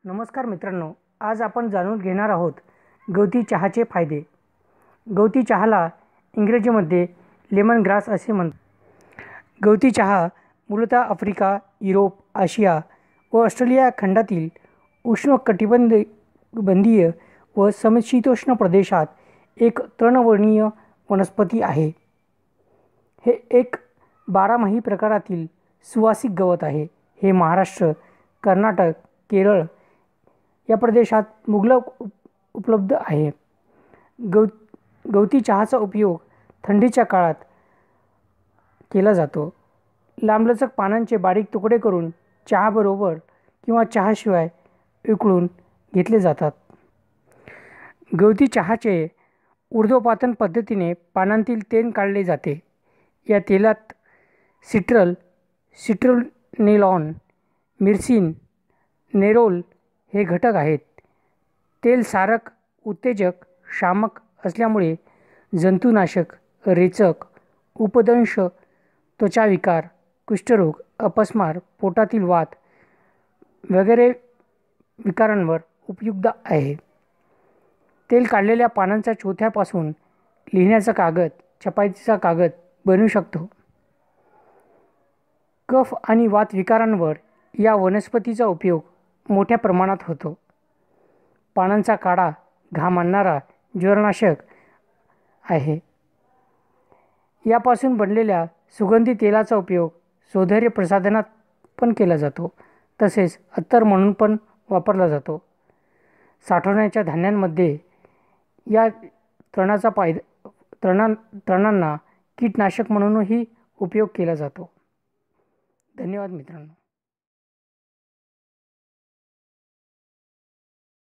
नमस्कार मित्रांनो, आज आपण जाणून घेणार आहोत गवती चहाचे फायदे। गवती चहाला इंग्रजीमध्ये लेमन ग्रास असे म्हणतात। गवती चहा मूलतः आफ्रिका, युरोप, आशिया व ऑस्ट्रेलिया खंडातील उष्णकटिबंधीय व समशीतोष्ण प्रदेशात एक तृणवर्णीय वनस्पती आहे। हे एक बारमाही प्रकारातील सुवासिक गवत आहे। हे महाराष्ट्र, कर्नाटक, केरळ या प्रदेशात मुबलक उपलब्ध आहे। गवती चहाचा उपयोग थंडीच्या काळात केला जातो। लांबलचक पानांचे बारीक तुकडे करून चहाबरोबर किंवा चहाशिवाय उकळून घेतले जातात। गवती चहाचे ऊर्ध्वपातन पद्धतीने पानांतील तेल काढले जाते। या तेलात सिट्रुनेलॉन, मिरसिन, नेरोल हे घटक आहेत। तेल सारक, उत्तेजक, शामक असल्यामुळे जंतुनाशक, रेचक, उपदंश, त्वचाविकार, कुष्ठरोग, अपस्मार, पोटातील वात वगैरे विकारांवर उपयुक्त आहे। तेल काढलेल्या पानांच्या चोथ्यापासून लिहिण्याचा कागद, छपाईचा कागद बनू शकतो। कफ आणि वात विकारांवर या वनस्पतीचा उपयोग मोठ्या प्रमाणात होतो। पानांचा काढा घाम आणणारा ज्वरनाशक आहे। यापासून बनलेल्या सुगंधी तेलाचा उपयोग सौंदर्य प्रसाधनात पण केला जातो, तसेच अत्तर म्हणून पण वापरला जातो। साठवण्याच्या धान्यांमध्ये या तणांना कीटकनाशक म्हणूनही उपयोग केला जातो। धन्यवाद मित्रांनो।